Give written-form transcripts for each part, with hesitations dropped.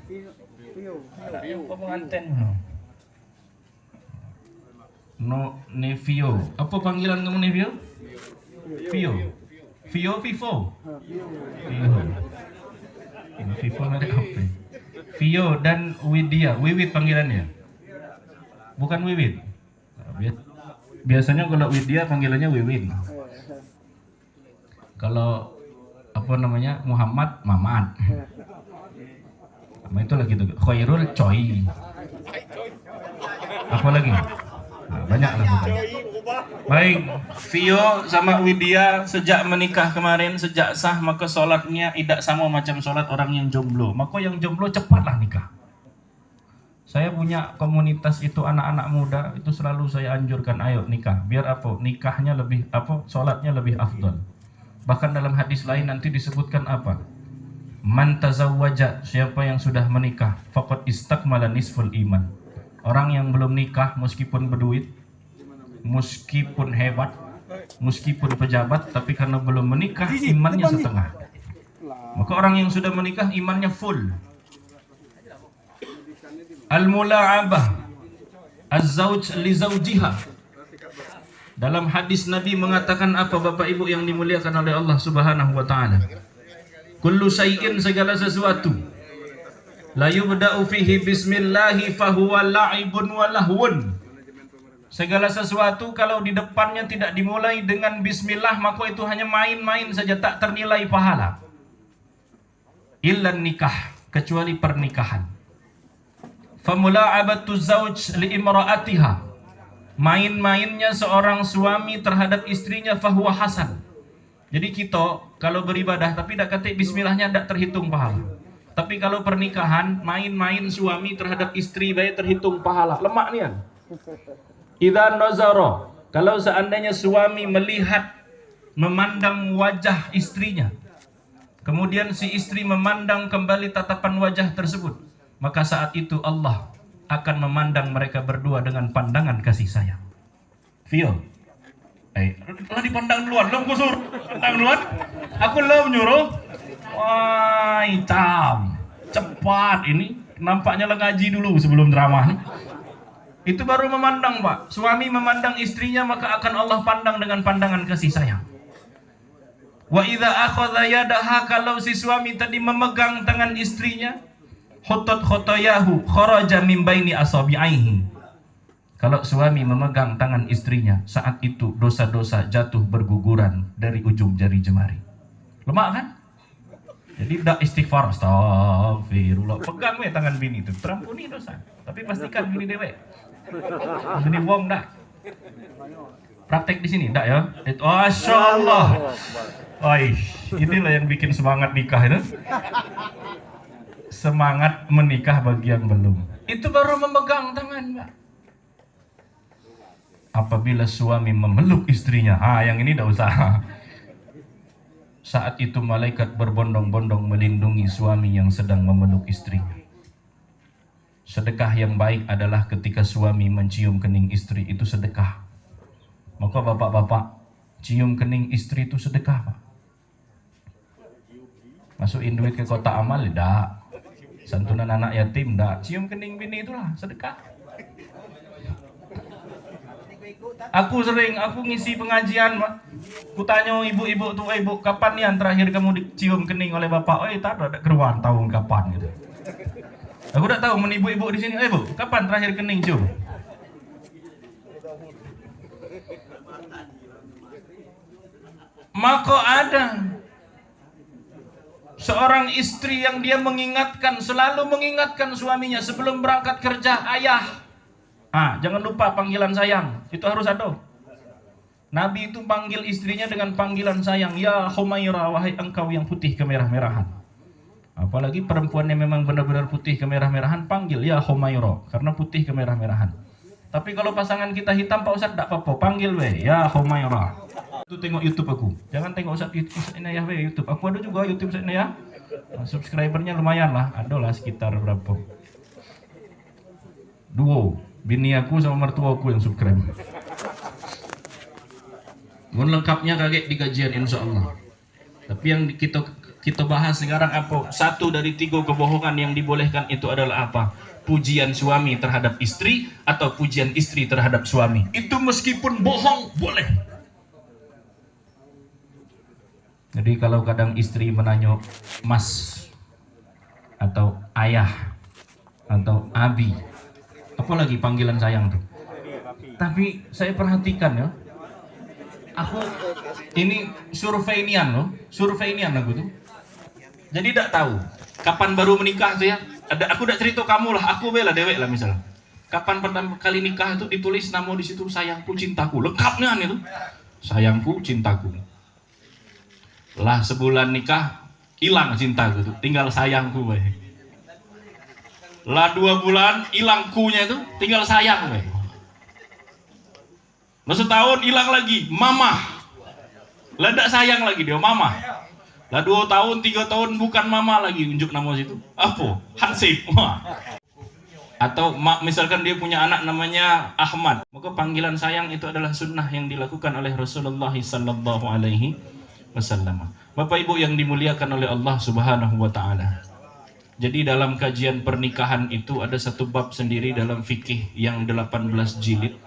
Apa pengantin no Nevio. Apa panggilan kamu Nevio? Vio. Vio Vivo. Vio. Vivo merek apa? Vio dan Widya. Wiwit panggilannya. Bukan Wiwit. Biasanya kalau Widya panggilannya Wiwin. Kalau apa namanya Muhammad Mamat. Nama itu lagi tuh. Khairul Choi. Apa lagi? Nah, banyak lah. Baik, Vio sama Widya sejak menikah kemarin, sejak sah maka sholatnya tidak sama macam sholat orang yang jomblo. Maka yang jomblo cepatlah nikah. Saya punya komunitas itu anak-anak muda, itu selalu saya anjurkan, ayo nikah. Biar apa? Nikahnya lebih apa? Sholatnya lebih afdal. Bahkan dalam hadis lain nanti disebutkan apa? Man tazawwaja, siapa yang sudah menikah, faqad istakmala nisful iman. Orang yang belum nikah meskipun berduit, meskipun hebat, meskipun pejabat, tapi karena belum menikah imannya setengah. Maka orang yang sudah menikah imannya full. Al-mula'abah az-zawj li zawjiha. Dalam hadis Nabi mengatakan apa Bapak Ibu yang dimuliakan oleh Allah Subhanahu wa taala? Kullu syai'in, segala sesuatu, la yubda'u fihi bismillahi fahuwa la'ibun wa lahwun. Segala sesuatu kalau di depannya tidak dimulai dengan bismillah maka itu hanya main-main saja, tak ternilai pahala. Illa nikah, kecuali pernikahan. Famula'abatu zawj li imra'atiha, main-mainnya seorang suami terhadap istrinya fahuwa hasan. Jadi kita kalau beribadah tapi tidak ketik bismillahnya tidak terhitung pahala. Tapi kalau pernikahan main-main suami terhadap istri baik terhitung pahala. Lemak nian. Idza nazara, kalau seandainya suami melihat memandang wajah istrinya, kemudian si istri memandang kembali tatapan wajah tersebut, maka saat itu Allah akan memandang mereka berdua dengan pandangan kasih sayang. Vio, lah dipandang duluan, lo kusur, pandang duluan. Aku lo menyuruh. Wah, hitam, cepat ini. Nampaknya lah ngaji dulu sebelum drama. Itu baru memandang, Pak. Suami memandang istrinya maka akan Allah pandang dengan pandangan kasih sayang. Wa idza akhadha yadaha, kalau si suami tadi memegang tangan istrinya, khutat khotoyahu kharaja min baini asabi'aihi. Kalau suami memegang tangan istrinya, saat itu dosa-dosa jatuh berguguran dari ujung jari jemari. Lemak kan? Jadi tidak istighfar, astagfirullah. Pegang we tangan bini itu, terampuni dosa. Tapi pastikan bini dewek. Bini wong dah. Praktek di sini, enggak ya? Itu, Masya Allah. Inilah yang bikin semangat nikah itu. Semangat menikah bagi yang belum. Itu baru memegang tangan, Mbak. Apabila suami memeluk istrinya, yang ini tidak usah. Saat itu malaikat berbondong-bondong melindungi suami yang sedang memeluk istrinya. Sedekah yang baik adalah ketika suami mencium kening istri, itu sedekah. Maka bapak-bapak, cium kening istri itu sedekah, Pak. Masukin duit ke kotak amal, tidak. Santunan anak yatim, tidak. Cium kening bini itulah sedekah. Aku ngisi pengajian, Pak. Kutanya ibu-ibu tuh, ibu, kapan nih yang terakhir kamu dicium kening oleh bapak? Tak ada keruan tahun kapan gitu. Aku tak tahu ibu-ibu di sini, ibu, kapan terakhir kening cium? Maka ada seorang istri yang dia selalu mengingatkan suaminya sebelum berangkat kerja, ayah. Jangan lupa panggilan sayang, itu harus ada. Nabi itu panggil istrinya dengan panggilan sayang, ya Humaira, wahai engkau yang putih kemerah-merahan. Apalagi perempuan yang memang benar-benar putih kemerah-merahan, panggil ya Humaira, karena putih kemerah-merahan. Tapi kalau pasangan kita hitam, Pak Ustadz, tidak apa-apa, panggil we, ya Humaira. Itu tengok YouTube aku, jangan tengok Ustadz Inayah we YouTube. Aku ada juga YouTube Ustadz Inayah. Subscribernya lumayan lah, ada lah sekitar berapa? Duo, bini aku sama mertua aku yang subscribe. Mohon lengkapnya kaget di kajian insya Allah. Tapi yang Kita bahas sekarang apa? Satu dari 3 kebohongan yang dibolehkan itu adalah apa? Pujian suami terhadap istri atau pujian istri terhadap suami. Itu meskipun bohong boleh. Jadi kalau kadang istri menanya mas atau ayah atau abi, apalagi panggilan sayang tuh. Tapi saya perhatikan ya, aku ini surveinian loh, surveinian aku tuh. Jadi tidak tahu kapan baru menikah tuh ya. Aku tidak cerita kamu lah, aku bela dewek lah misalnya. Kapan pertama kali nikah itu ditulis nama di situ sayangku cintaku, lengkapnya itu sayangku cintaku. Lah sebulan nikah hilang cintaku tuh, tinggal sayangku weh. Lah 2 bulan hilang kunya itu, tinggal sayang weh. Lah setahun hilang lagi mama. Lah tidak sayang lagi dia mama. Lah 2 tahun, 3 tahun bukan mama lagi, unjuk nama situ. Apa? Hansip. Atau misalkan dia punya anak namanya Ahmad, maka panggilan sayang itu adalah sunnah yang dilakukan oleh Rasulullah sallallahu alaihi wasallam. Bapak Ibu yang dimuliakan oleh Allah Subhanahu wa taala. Jadi dalam kajian pernikahan itu ada satu bab sendiri dalam fikih yang 18 jilid.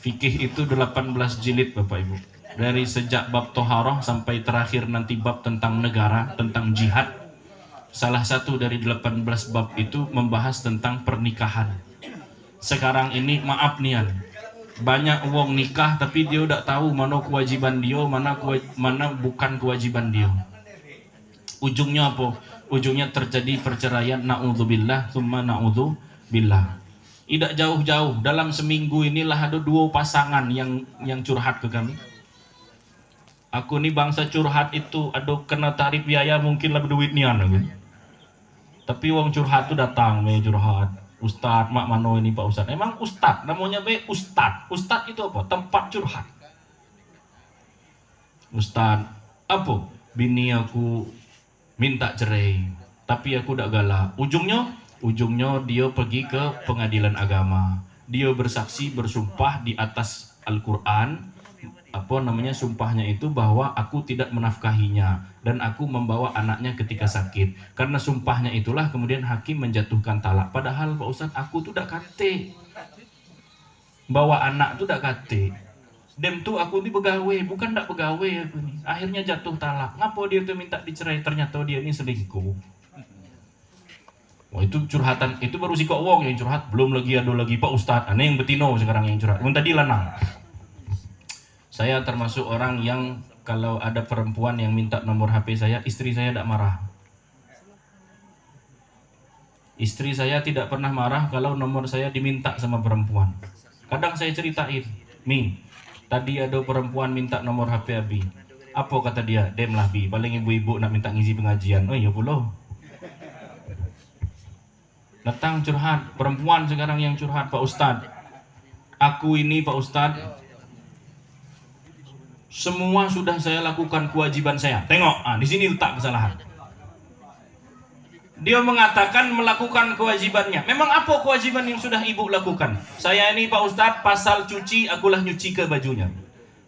Fikih itu 18 jilid Bapak Ibu. Dari sejak bab toharoh sampai terakhir nanti bab tentang negara, tentang jihad. Salah satu dari 18 bab itu membahas tentang pernikahan. Sekarang ini maaf nih, banyak wong nikah tapi dia udah tahu mana kewajiban dia, mana bukan kewajiban dia. Ujungnya apa? Ujungnya terjadi perceraian, naudzubillah, tsumma naudzubillah. Tidak jauh-jauh, dalam seminggu inilah ada 2 pasangan yang curhat ke kami. Aku nih bangsa curhat itu, aduh kena tarif biaya mungkin lebih duit nian aku. Tapi wong curhat tuh datang nih curhat. Ustadz, mak mano ini Pak Ustadz. Emang Ustadz, namanya be Ustadz. Ustadz itu apa? Tempat curhat. Ustadz, apa? Bini aku minta cerai, tapi aku udah galak. Ujungnya dia pergi ke pengadilan agama. Dia bersaksi, bersumpah di atas Al-Quran. Sumpahnya itu bahwa aku tidak menafkahinya dan aku membawa anaknya ketika sakit. Karena sumpahnya itulah kemudian hakim menjatuhkan talak. Padahal Pak Ustadz, aku tuh udah kate bawa anak tuh udah kate. Dem tuh aku ini pegawai, bukan tidak pegawai aku nih. Akhirnya jatuh talak. Ngapa dia tuh minta dicerai? Ternyata dia ini selingkuh. Wah, itu curhatan, itu baru si kok wong yang curhat, belum lagi ada lagi Pak Ustadz. Aneh yang betino sekarang yang curhat. Mun tadi lanang. Saya termasuk orang yang kalau ada perempuan yang minta nomor HP saya, istri saya tidak marah. Istri saya tidak pernah marah kalau nomor saya diminta sama perempuan. Kadang saya ceritain, Mi, tadi ada perempuan minta nomor HP Abi. Apa kata dia? Dem lah Bi, paling ibu-ibu nak minta ngisi pengajian. Oh iya pula. Datang curhat, perempuan sekarang yang curhat, Pak Ustadz. Aku ini Pak Ustadz, semua sudah saya lakukan kewajiban saya. Tengok, di sini letak kesalahan. Dia mengatakan melakukan kewajibannya. Memang apa kewajiban yang sudah ibu lakukan? Saya ini Pak Ustadz, pasal cuci, akulah nyuci ke bajunya.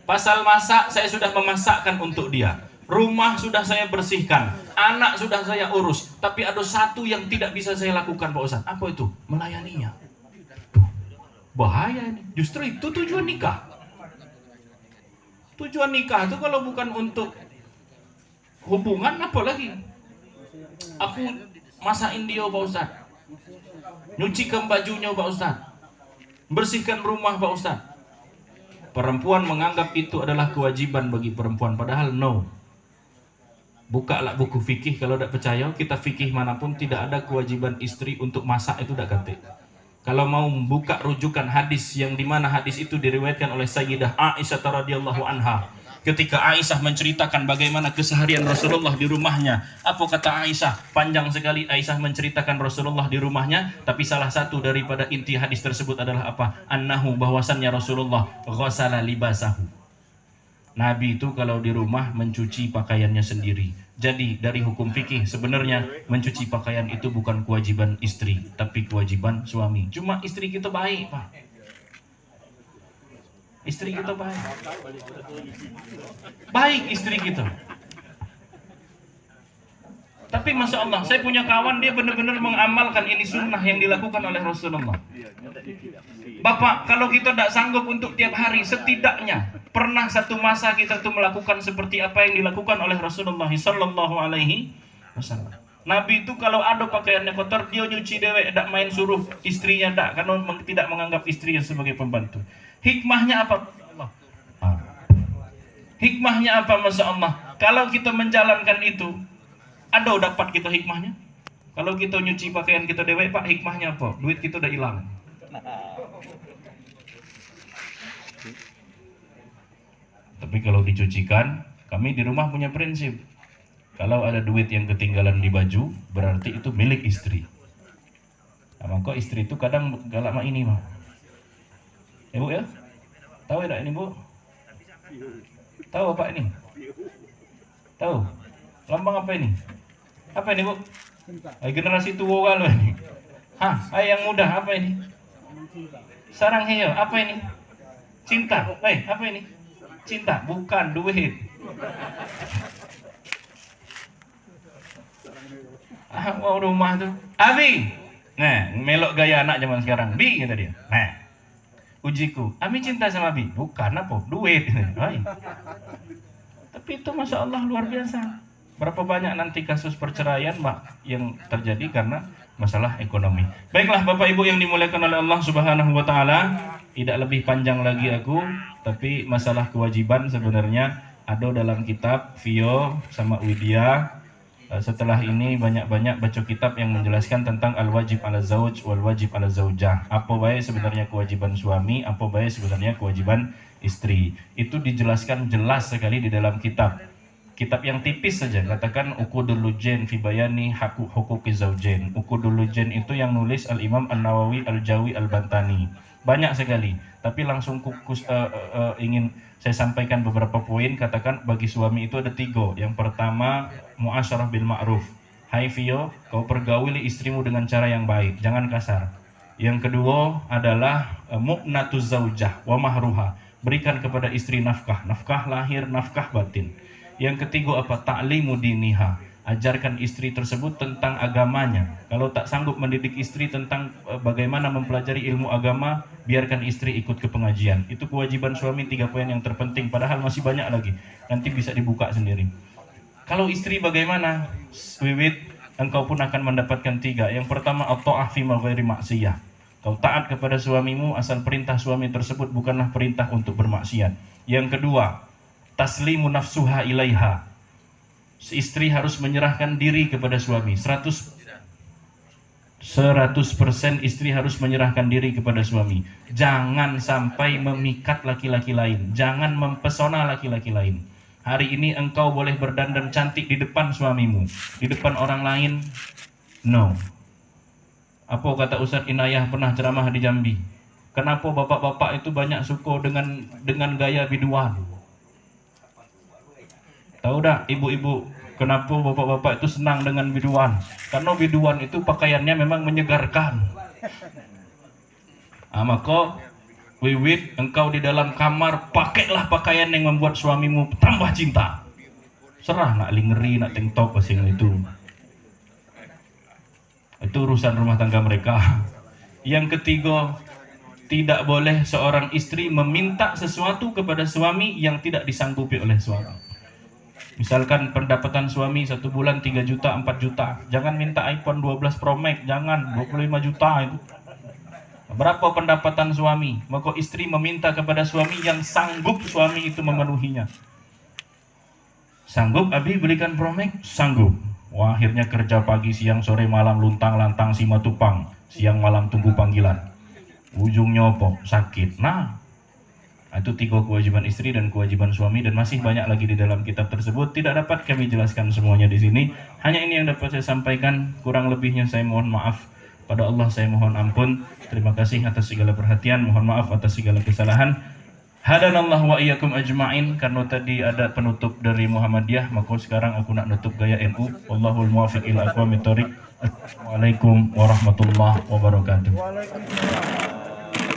Pasal masak, saya sudah memasakkan untuk dia. Rumah sudah saya bersihkan. Anak sudah saya urus. Tapi ada satu yang tidak bisa saya lakukan Pak Ustadz. Apa itu? Melayaninya. Bahaya ini. Justru itu tujuan nikah. Tujuan nikah itu kalau bukan untuk hubungan, apa lagi? Aku masakin dia Pak Ustadz, nyucikan bajunya Pak Ustadz, bersihkan rumah Pak Ustadz. Perempuan menganggap itu adalah kewajiban bagi perempuan, padahal no. Bukalah buku fikih, kalau tidak percaya kita fikih manapun tidak ada kewajiban istri untuk masak, itu tidak kate. Kalau mau buka rujukan hadis yang dimana hadis itu diriwayatkan oleh Sayyidah Aisyah radhiyallahu anha, ketika Aisyah menceritakan bagaimana keseharian Rasulullah di rumahnya. Apa kata Aisyah? Panjang sekali Aisyah menceritakan Rasulullah di rumahnya, tapi salah satu daripada inti hadis tersebut adalah apa? Annahu, bahwasannya Rasulullah ghassala libasahu. Nabi itu kalau di rumah mencuci pakaiannya sendiri. Jadi dari hukum fikih sebenarnya mencuci pakaian itu bukan kewajiban istri, tapi kewajiban suami. Cuma istri kita baik, Pak. Istri kita baik. Baik istri kita. Tapi Masya Allah, saya punya kawan dia benar-benar mengamalkan ini sunnah yang dilakukan oleh Rasulullah. Bapak, kalau kita tidak sanggup untuk tiap hari, setidaknya pernah satu masa kita tuh melakukan seperti apa yang dilakukan oleh Rasulullah Sallallahu Alaihi Wasallam. Nabi itu kalau ada pakaiannya kotor, dia nyuci dewek, tidak main suruh istrinya, tidak, karena tidak menganggap istrinya sebagai pembantu. Hikmahnya apa? Hikmahnya apa, Masya Allah? Kalau kita menjalankan itu, ada dapat kita hikmahnya. Kalau kita nyuci pakaian kita dewek, Pak, hikmahnya apa? Duit kita udah hilang. Tapi kalau dicucikan, kami di rumah punya prinsip. Kalau ada duit yang ketinggalan di baju, berarti itu milik istri. Nah, maka istri itu kadang galak sama ini, Pak. Bu ya? Tahu ya ini, Bu? Tahu apa ini? Tahu? Lambang apa ini? Apa ini, Bu? Generasi tua kalau ini. Hah, yang muda apa ini? Sarang heyo, apa ini? Cinta. Apa ini? Cinta, bukan duit. Mau rumah tuh. Abi. Nah, melok gaya anak zaman sekarang. Bi kata dia. Nah, ujiku. Abi cinta sama Bi? Bukan apa? Duit. Tapi itu Masya Allah luar biasa. Berapa banyak nanti kasus perceraian yang terjadi karena masalah ekonomi. Baiklah Bapak Ibu yang dimuliakan oleh Allah Subhanahu wa taala, tidak lebih panjang lagi aku, tapi masalah kewajiban sebenarnya ada dalam kitab Vio sama Widya. Setelah ini banyak-banyak baca kitab yang menjelaskan tentang al-wajib ala zauj wal wajib ala zaujah. Apa baik sebenarnya kewajiban suami, apa baik sebenarnya kewajiban istri. Itu dijelaskan jelas sekali di dalam kitab. Kitab yang tipis saja, katakan Uqudul Lujain fi bayani huquqi zaujain. Uqudul Lujain itu yang nulis Al-Imam An-Nawawi Al-Jawi Al-Bantani. Banyak sekali, tapi langsung ingin saya sampaikan beberapa poin. Katakan bagi suami itu ada 3. Yang pertama, muasyarah bil ma'ruf. Hai Vio, kau pergauli istrimu dengan cara yang baik, jangan kasar. Yang kedua adalah mu'natuz zaujah wa mahruha. Berikan kepada istri nafkah, nafkah lahir, nafkah batin. Yang ketiga apa? Ta'limu diniha. Ajarkan istri tersebut tentang agamanya. Kalau tak sanggup mendidik istri tentang bagaimana mempelajari ilmu agama, biarkan istri ikut ke pengajian. Itu kewajiban suami, 3 poin yang terpenting. Padahal masih banyak lagi. Nanti bisa dibuka sendiri. Kalau istri bagaimana? Wiwit, engkau pun akan mendapatkan 3. Yang pertama, at-ta'ah fi ma ghairi maksiyah. Kau taat kepada suamimu asal perintah suami tersebut bukanlah perintah untuk bermaksiat. Yang kedua, taslimu nafsuha ilaiha. Istri harus menyerahkan diri kepada suami. 100% istri harus menyerahkan diri kepada suami. Jangan sampai memikat laki-laki lain. Jangan mempesona laki-laki lain. Hari ini engkau boleh berdandan cantik di depan suamimu, di depan orang lain, no. Apa kata Ustadz Inayah pernah ceramah di Jambi? Kenapa bapak-bapak itu banyak suka dengan gaya biduan? Tahu dah ibu-ibu, kenapa bapak-bapak itu senang dengan biduan? Karena biduan itu pakaiannya memang menyegarkan. Maka Wiwit, engkau di dalam kamar pakailah pakaian yang membuat suamimu tambah cinta. Serah nak lingeri, nak tank top pasing itu urusan rumah tangga mereka. Yang ketiga, tidak boleh seorang istri meminta sesuatu kepada suami yang tidak disanggupi oleh suami. Misalkan pendapatan suami 1 bulan 3 juta, 4 juta, jangan minta iPhone 12 Pro Max, jangan 25 juta itu. Berapa pendapatan suami? Maka istri meminta kepada suami yang sanggup suami itu memenuhinya. Sanggup Abi belikan Pro Max? Sanggup. Wah, akhirnya kerja pagi, siang, sore, malam, luntang-lantang, simatupang, siang malam tunggu panggilan. Ujungnya apa? Sakit. Nah, itu 3 kewajiban istri dan kewajiban suami, dan masih banyak lagi di dalam kitab tersebut. Tidak dapat kami jelaskan semuanya di sini. Hanya ini yang dapat saya sampaikan. Kurang lebihnya saya mohon maaf. Pada Allah saya mohon ampun. Terima kasih atas segala perhatian. Mohon maaf atas segala kesalahan. Hadanallahu wa iyyakum ajma'in. Karena tadi ada penutup dari Muhammadiyah, maka sekarang aku nak nutup gaya NU. Wallahul muwaffiq ila aqwamit thoriq. Assalamualaikum warahmatullahi wabarakatuh.